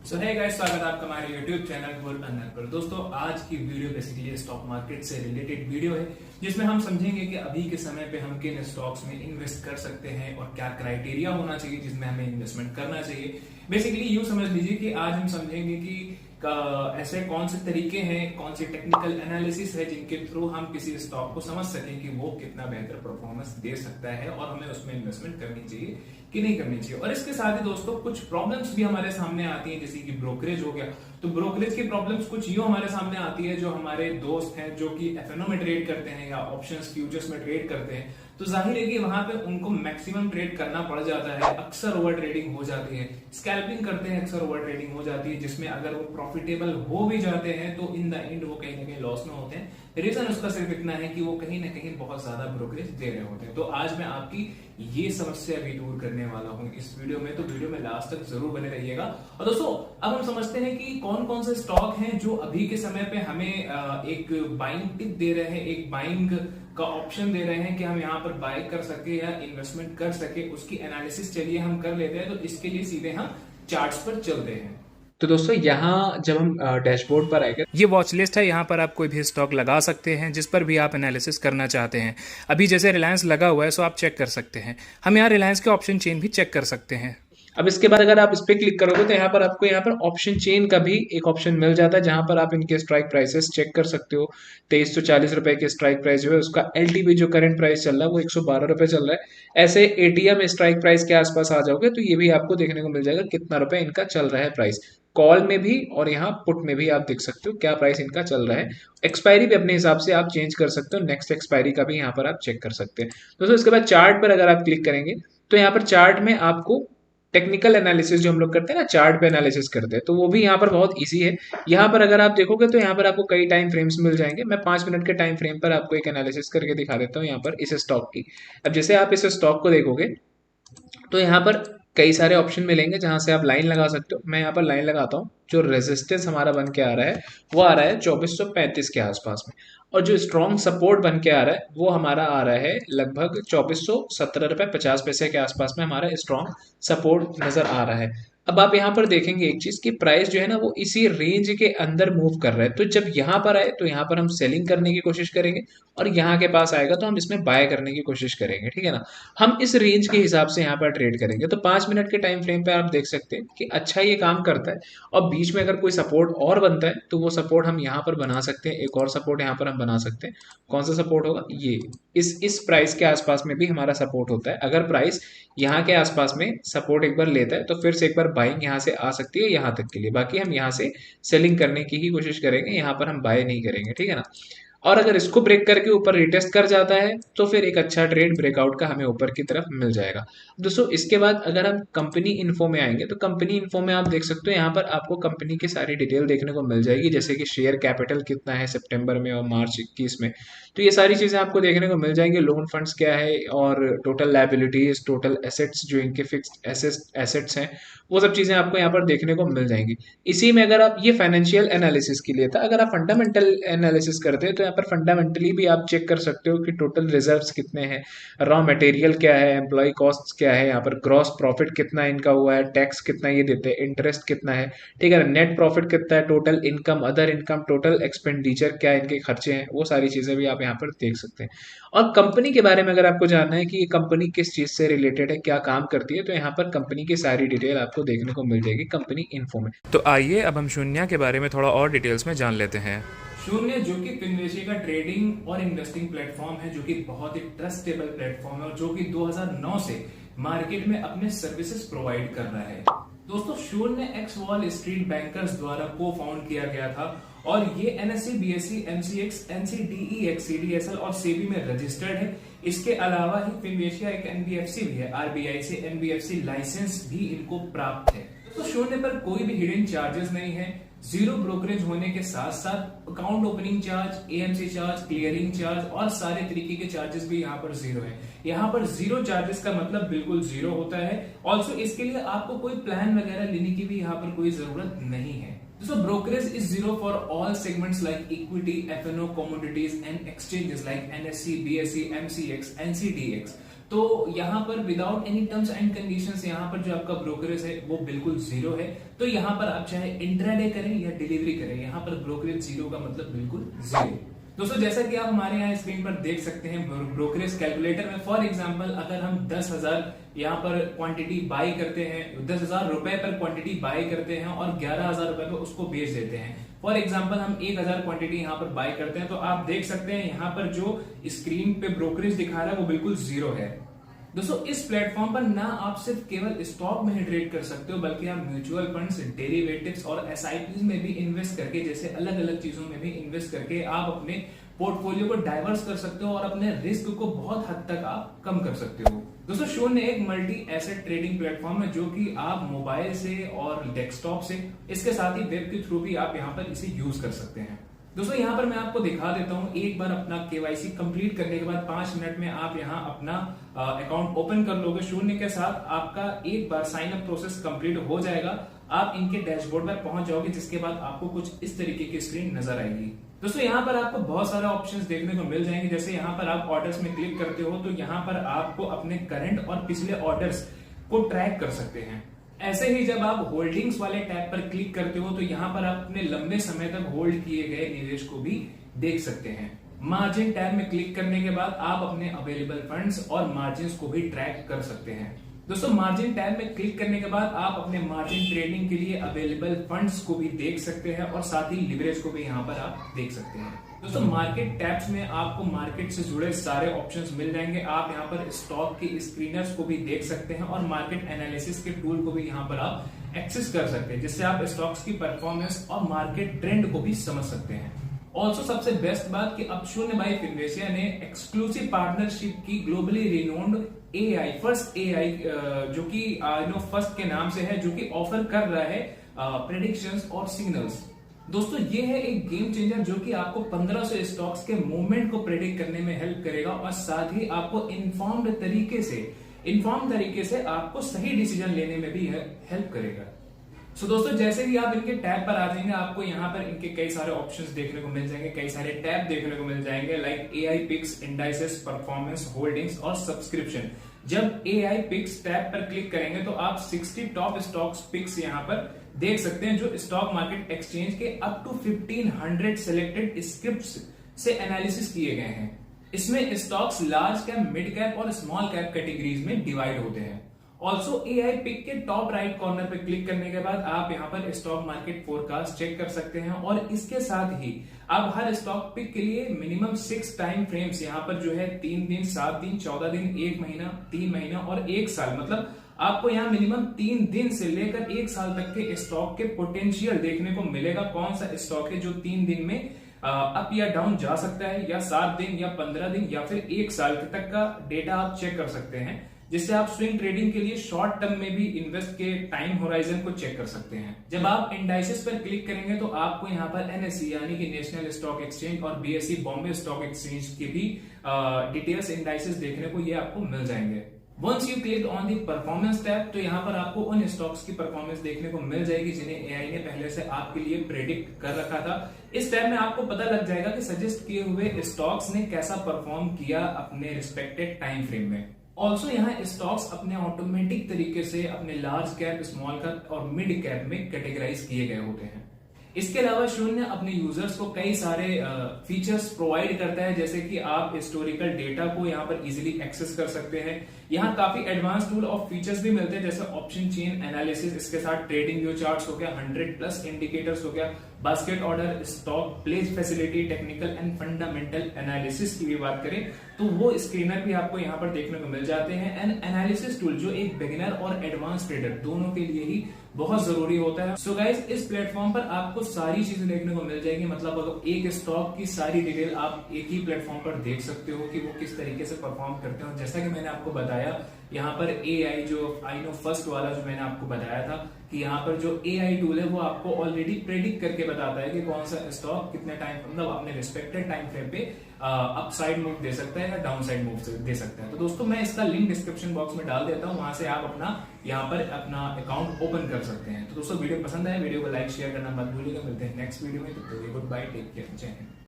सो hey guys, स्वागत है आपका हमारे YouTube चैनल बुल अर्नर पर। दोस्तों, आज की वीडियो बेसिकली स्टॉक मार्केट से रिलेटेड वीडियो है, जिसमें हम समझेंगे कि अभी के समय पे हम किन स्टॉक्स में इन्वेस्ट कर सकते हैं और क्या क्राइटेरिया होना चाहिए जिसमें हमें इन्वेस्टमेंट करना चाहिए। बेसिकली यूं समझ लीजिए कि आज हम समझेंगे कि ऐसे कौन से तरीके हैं, कौन से टेक्निकल एनालिसिस है जिनके थ्रू हम किसी स्टॉक को समझ सकें कि वो कितना बेहतर परफॉर्मेंस दे सकता है और हमें उसमें इन्वेस्टमेंट करनी चाहिए कि नहीं करनी चाहिए। और इसके साथ ही दोस्तों कुछ प्रॉब्लम्स भी हमारे सामने आती हैं, जैसे कि ब्रोकरेज हो गया। तो ब्रोकरेज की प्रॉब्लम्स कुछ यूं हमारे सामने आती है, जो हमारे दोस्त हैं जो कि एफएनओ में ट्रेड करते हैं या ऑप्शंस फ्यूचर्स में ट्रेड करते हैं, तो जाहिर है कि वहां पे उनको मैक्सिमम ट्रेड करना पड़ जाता है। अक्सर ओवर ट्रेडिंग हो जाती है, स्कैल्पिंग करते हैं, अक्सर ओवर ट्रेडिंग हो जाती है, जिसमें अगर वो प्रॉफिटेबल हो भी जाते हैं तो इन द एंड वो कहीं ना कहीं लॉस में होते हैं। रीजन उसका सिर्फ इतना है कि वो कहीं ना कहीं बहुत ज्यादा ब्रोकरेज दे रहे होते हैं। तो आज मैं आपकी ये समस्या भी दूर करने वाला हूं इस वीडियो में, तो वीडियो में लास्ट तक जरूर बने रहिएगा। और दोस्तों, अब हम समझते हैं कि कौन कौन से स्टॉक हैं जो अभी के समय पे हमें एक बाइंग टिप दे रहे हैं, एक बाइंग का ऑप्शन दे रहे हैं कि हम यहाँ पर बाय कर सके या इन्वेस्टमेंट कर सके। उसकी एनालिसिस चलिए हम कर लेते हैं। तो इसके लिए सीधे हम चार्ट्स पर चलते हैं। तो दोस्तों, यहाँ जब हम डैशबोर्ड पर आएंगे, ये वॉच लिस्ट है। यहाँ पर आप कोई भी स्टॉक लगा सकते हैं जिस पर भी आप एनालिसिस करना चाहते हैं। अभी जैसे रिलायंस लगा हुआ है, सो आप चेक कर सकते हैं। हम यहाँ रिलायंस के ऑप्शन चेन भी चेक कर सकते हैं। अब इसके बाद अगर आप इस पे क्लिक करोगे तो यहाँ पर आपको यहाँ पर ऑप्शन चेन का भी एक ऑप्शन मिल जाता है, जहां पर आप इनके स्ट्राइक प्राइसेस चेक कर सकते हो। 2340 रुपए के स्ट्राइक प्राइस जो है, उसका एलटीवी जो करंट प्राइस चल रहा है वो 112 रुपए चल रहा है। ऐसे एटीएम स्ट्राइक प्राइस के आसपास आ जाओगे तो ये भी आपको देखने को मिल जाएगा कितना रुपए इनका चल रहा है प्राइस। कॉल में भी और यहाँ पुट में भी आप देख सकते हो क्या प्राइस इनका चल रहा है। एक्सपायरी भी अपने हिसाब से आप चेंज कर सकते हो, नेक्स्ट एक्सपायरी का भी यहाँ पर आप चेक कर सकते हैं। दोस्तों, इसके बाद चार्ट पर अगर आप क्लिक करेंगे तो यहाँ पर चार्ट में आपको टेक्निकल एनालिसिस जो हम लोग करते हैं ना, चार्ट पे एनालिसिस करते हैं, तो वो भी यहाँ पर बहुत इजी है। यहाँ पर अगर आप देखोगे तो यहाँ पर आपको कई टाइम फ्रेम्स मिल जाएंगे। मैं 5 मिनट के टाइम फ्रेम पर आपको एक एनालिसिस करके दिखा देता हूँ यहाँ पर इस स्टॉक की। अब जैसे आप इस स्टॉक को देखोगे तो यहाँ पर कई सारे ऑप्शन मिलेंगे जहां से आप लाइन लगा सकते हो। मैं यहाँ पर लाइन लगाता हूँ। जो रेजिस्टेंस हमारा बन के आ रहा है वो आ रहा है 2435 के आसपास में, और जो स्ट्रॉन्ग सपोर्ट बन के आ रहा है वो हमारा आ रहा है लगभग 2417 रुपए 50 पैसे के आसपास में हमारा स्ट्रॉन्ग सपोर्ट नजर आ रहा है। अब आप यहाँ पर देखेंगे एक चीज कि प्राइस जो है ना वो इसी रेंज के अंदर मूव कर रहा है। तो जब यहाँ पर आए तो यहाँ पर हम सेलिंग करने की कोशिश करेंगे, और यहाँ के पास आएगा तो हम इसमें बाय करने की कोशिश करेंगे। ठीक है ना, हम इस रेंज के हिसाब से यहाँ पर ट्रेड करेंगे। तो 5 मिनट के टाइम फ्रेम पे आप देख सकते हैं कि अच्छा ये काम करता है। और बीच में अगर कोई सपोर्ट और बनता है तो वो सपोर्ट हम यहाँ पर बना सकते हैं। एक और सपोर्ट यहाँ पर हम बना सकते हैं। कौन सा सपोर्ट होगा? ये इस प्राइस के आसपास में भी हमारा सपोर्ट होता है। अगर प्राइस यहाँ के आसपास में सपोर्ट एक बार लेता है तो फिर से एक बार बाइंग यहाँ से आ सकती है यहाँ तक के लिए। बाकी हम यहाँ से सेलिंग करने की ही कोशिश करेंगे, यहाँ पर हम बाय नहीं करेंगे। ठीक है ना। और अगर इसको ब्रेक करके ऊपर रिटेस्ट कर जाता है तो फिर एक अच्छा ट्रेड ब्रेकआउट का हमें ऊपर की तरफ मिल जाएगा। दोस्तों, इसके बाद अगर हम कंपनी इन्फो में आएंगे तो कंपनी इन्फो में आप देख सकते हो यहाँ पर आपको कंपनी की सारी डिटेल देखने को मिल जाएगी, जैसे कि शेयर कैपिटल कितना है सितंबर में और मार्च 21 में। तो ये सारी चीजें आपको देखने को मिल जाएंगी। लोन फंड्स क्या है और टोटल लायबिलिटीज, टोटल एसेट्स जो इनके फिक्स्ड एसेट्स हैं, वो सब चीजें आपको यहाँ पर देखने को मिल जाएंगी। इसी में अगर आप, ये फाइनेंशियल एनालिसिस के लिए था, अगर आप फंडामेंटल एनालिसिस करते हैं तो यहाँ पर फंडामेंटली भी आप चेक कर सकते हो कि टोटल रिजर्व्स कितने हैं, रॉ मटेरियल क्या है, एम्प्लॉय कॉस्ट क्या है, यहाँ पर ग्रॉस प्रॉफिट कितना इनका हुआ है, टैक्स कितना ये देते हैं, इंटरेस्ट कितना है, ठीक है ना, नेट प्रॉफिट कितना है, total income, other income, total expenditure क्या इनके खर्चे हैं, वो सारी चीजें भी आप यहाँ पर देख सकते हैं। और कंपनी के बारे में अगर आपको जानना है कि ये कंपनी किस चीज से रिलेटेड है, क्या काम करती है, तो यहाँ पर कंपनी की सारी डिटेल आपको देखने को मिल जाएगी कंपनी इन्फो में। तो आइए अब हम शून्य के बारे में थोड़ा और डिटेल्स में जान लेते हैं। शून्य जो कि फिनवेशी का ट्रेडिंग और इन्वेस्टिंग प्लेटफॉर्म है, जो कि बहुत ही ट्रस्टेबल प्लेटफॉर्म है और जो कि 2009 से मार्केट में अपने सर्विसेज प्रोवाइड कर रहा है। दोस्तों, शून्य एक्स वॉल स्ट्रीट बैंकर्स द्वारा को फाउंड किया गया था और ये एनएससी, बीएससी, एमसीएक्स, एनसीडीई, सीडीएसएल और सेबी में रजिस्टर्ड है। इसके अलावा ही फिनवेशिया एक एनबीएफसी भी है। आरबीआई से एनबीएफसी लाइसेंस भी इनको प्राप्त है। तो शून्य पर कोई भी हिडन चार्जेस नहीं है। जीरो ब्रोकरेज होने के साथ साथ account opening charge, AMC charge, clearing charge और सारे तरीके के चार्जेस भी यहाँ पर जीरो है। यहाँ पर जीरो चार्जेस का मतलब बिल्कुल जीरो होता है। ऑल्सो इसके लिए आपको कोई प्लान वगैरह लेने की भी यहाँ पर कोई जरूरत नहीं है। दोस्तों, brokerage is zero for all segments like equity, F&O, commodities and exchanges like NSE, BSE, MCX, NCDX. तो यहाँ पर without any terms and conditions यहाँ पर जो आपका ब्रोकरेज है वो बिल्कुल जीरो है। तो यहाँ पर आप चाहे इंट्राडे करें या डिलीवरी करें, यहाँ पर ब्रोकरेज जीरो का मतलब बिल्कुल जीरो। दोस्तों जैसा कि आप हमारे यहाँ स्क्रीन पर देख सकते हैं ब्रोकरेज कैलकुलेटर में, फॉर एग्जांपल अगर हम 10,000 यहाँ पर क्वांटिटी बाई करते हैं, 10,000 रुपए पर क्वांटिटी बाई करते हैं और 11,000 रुपए पर उसको बेच देते हैं, फॉर एग्जांपल हम 1,000 क्वांटिटी यहाँ पर बाई करते हैं, तो आप देख सकते हैं यहाँ पर जो स्क्रीन पे ब्रोकरेज दिखा रहा है वो बिल्कुल जीरो है। दोस्तों इस प्लेटफॉर्म पर ना आप सिर्फ केवल स्टॉक में ही ट्रेड कर सकते हो, बल्कि आप म्यूचुअल फंड्स, डेरिवेटिव्स और एसआईपी में भी इन्वेस्ट करके, जैसे अलग अलग चीजों में भी इन्वेस्ट करके आप अपने पोर्टफोलियो को डाइवर्स कर सकते हो और अपने रिस्क को बहुत हद तक आप कम कर सकते हो। दोस्तों शून्य एक मल्टी एसेट ट्रेडिंग प्लेटफॉर्म है जो कि आप मोबाइल से और डेस्कटॉप से, इसके साथ ही वेब के थ्रू भी आप यहाँ पर इसे यूज कर सकते हैं। दोस्तों यहाँ पर मैं आपको दिखा देता हूँ, एक बार अपना केवाईसी कंप्लीट करने के बाद 5 मिनट में आप यहाँ अपना अकाउंट ओपन कर लोगे शून्य के साथ। आपका एक बार साइन अप प्रोसेस कंप्लीट हो जाएगा, आप इनके डैशबोर्ड पर पहुंच जाओगे, जिसके बाद आपको कुछ इस तरीके की स्क्रीन नजर आएगी। दोस्तों यहाँ पर आपको बहुत सारे ऑप्शंस देखने को मिल जाएंगे, जैसे यहाँ पर आप ऑर्डर्स में क्लिक करते हो तो यहाँ पर आपको अपने करंट और पिछले ऑर्डर्स को ट्रैक कर सकते हैं। ऐसे ही जब आप होल्डिंग्स वाले टैब पर क्लिक करते हो तो यहाँ पर आप अपने लंबे समय तक होल्ड किए गए निवेश को भी देख सकते हैं। मार्जिन टैब में क्लिक करने के बाद आप अपने अवेलेबल फंड्स और मार्जिन को भी ट्रैक कर सकते हैं। दोस्तों मार्जिन टैब में क्लिक करने के बाद आप अपने मार्जिन ट्रेडिंग के लिए अवेलेबल फंड्स को भी देख सकते हैं और साथ ही लिवरेज को भी यहाँ पर आप देख सकते हैं। दोस्तों मार्केट टैब्स में आपको मार्केट से जुड़े सारे ऑप्शंस मिल जाएंगे, आप यहाँ पर स्टॉक के स्क्रीनर्स को भी देख सकते हैं और मार्केट एनालिसिस के टूल को भी यहाँ पर आप एक्सेस कर सकते हैं, जिससे आप स्टॉक्स की परफॉर्मेंस और मार्केट ट्रेंड को भी समझ सकते हैं। ऑल्सो सबसे बेस्ट बात कि अब शून्य बाई फिनवेशिया ने एक्सक्लूसिव पार्टनरशिप की globally renowned AI first AI जो कि फर्स्ट के नाम से है, जो कि ऑफर कर रहा है प्रेडिक्शंस और सिग्नल्स। दोस्तों ये है एक गेम चेंजर जो कि आपको 1500 स्टॉक्स के मूवमेंट को प्रेडिक्ट करने में हेल्प करेगा और साथ ही आपको इन्फॉर्म तरीके से आपको सही डिसीजन लेने में भी हेल्प करेगा। सो दोस्तों जैसे ही आप इनके टैब पर आ जाएंगे, आपको यहाँ पर इनके कई सारे ऑप्शंस देखने को मिल जाएंगे, कई सारे टैब देखने को मिल जाएंगे, like AI picks, indices, performance, holdings और सब्सक्रिप्शन। जब एआई पिक्स टैब पर क्लिक करेंगे तो आप 60 टॉप स्टॉक्स पिक्स यहाँ पर देख सकते हैं, जो स्टॉक मार्केट एक्सचेंज के अप टू 1500 सिलेक्टेड स्क्रिप्ट्स से एनालिसिस किए गए हैं। इसमें stocks large cap, mid cap और स्मॉल कैप कैटेगरीज में डिवाइड होते हैं। ऑल्सो एआई पिक के टॉप राइट कॉर्नर पे क्लिक करने के बाद आप यहाँ पर स्टॉक मार्केट फोरकास्ट चेक कर सकते हैं और इसके साथ ही आप हर स्टॉक पिक के लिए मिनिमम 6 टाइम फ्रेम्स यहाँ पर जो है 3 दिन, 7 दिन, 14 दिन, 1 महीना, 3 महीना और 1 साल, मतलब आपको यहाँ मिनिमम 3 दिन से लेकर 1 साल तक के स्टॉक के पोटेंशियल देखने को मिलेगा। कौन सा स्टॉक है जो 3 दिन में अप या डाउन जा सकता है, या 7 दिन या 15 दिन या फिर 1 साल तक का डेटा आप चेक कर सकते हैं, जिससे आप स्विंग ट्रेडिंग के लिए शॉर्ट टर्म में भी इन्वेस्ट के टाइम होराइजन को चेक कर सकते हैं। जब आप इंडाइसेस पर क्लिक करेंगे तो आपको यहाँ पर एनएसई यानी कि नेशनल स्टॉक एक्सचेंज और बीएसई बॉम्बे स्टॉक एक्सचेंज के भी डिटेल्स इंडाइसेस देखने को ये आपको मिल जाएंगे। Once you click on the performance tab तो यहाँ पर आपको उन स्टॉक्स की परफॉर्मेंस देखने को मिल जाएगी जिन्हें एआई ने पहले से आपके लिए प्रेडिक्ट कर रखा था। इस टैब में आपको पता लग जाएगा कि सजेस्ट किए हुए स्टॉक्स ने कैसा परफॉर्म किया अपने रिस्पेक्टेड टाइम फ्रेम में। ऑल्सो यहाँ स्टॉक्स अपने ऑटोमेटिक तरीके से अपने लार्ज कैप, स्मॉल कैप और मिड कैप में कैटेगराइज किए गए होते हैं। इसके अलावा शून्य अपने यूजर्स को कई सारे फीचर्स प्रोवाइड करता है, जैसे कि आप हिस्टोरिकल डेटा को यहाँ पर इजीली एक्सेस कर सकते हैं। यहाँ काफी एडवांस टूल और फीचर्स भी मिलते हैं, जैसे ऑप्शन चेन एनालिसिस, इसके साथ ट्रेडिंग व्यू चार्ट्स हो गया, 100+ इंडिकेटर्स हो गया, basket order, stock place facility, technical and fundamental analysis की भी बात करें तो वो स्क्रीनर भी आपको यहाँ पर देखने को मिल जाते हैं। एंड एनालिसिस टूल जो एक बिगिनर और एडवांस ट्रेडर दोनों के लिए ही बहुत जरूरी होता है। सो गाइस इस प्लेटफॉर्म पर आपको सारी चीजें देखने को मिल जाएगी, मतलब अगर एक स्टॉक की सारी डिटेल आप एक ही प्लेटफॉर्म पर देख सकते हो कि वो किस तरीके से परफॉर्म करते हो। जैसा कि मैंने आपको बताया यहाँ पर एआई जो आई नो फर्स्ट वाला जो मैंने आपको बताया था कि यहाँ पर जो एआई टूल है वो आपको ऑलरेडी प्रेडिक्ट करके बताता है कि कौन सा स्टॉक कितने टाइम, मतलब अपने रिस्पेक्टेड टाइम फ्रेम पे अपसाइड मूव दे सकता है या डाउन साइड मूव दे सकता है। तो दोस्तों मैं इसका लिंक डिस्क्रिप्शन बॉक्स में डाल देता हूँ, वहां से आप अपना यहाँ पर अपना अकाउंट ओपन कर सकते हैं। तो दोस्तों वीडियो पसंद आए वीडियो को लाइक शेयर करना मत भूलिएगा। मिलते हैं नेक्स्ट वीडियो में, तो गुड बाय, टेक केयर, जय हिंद।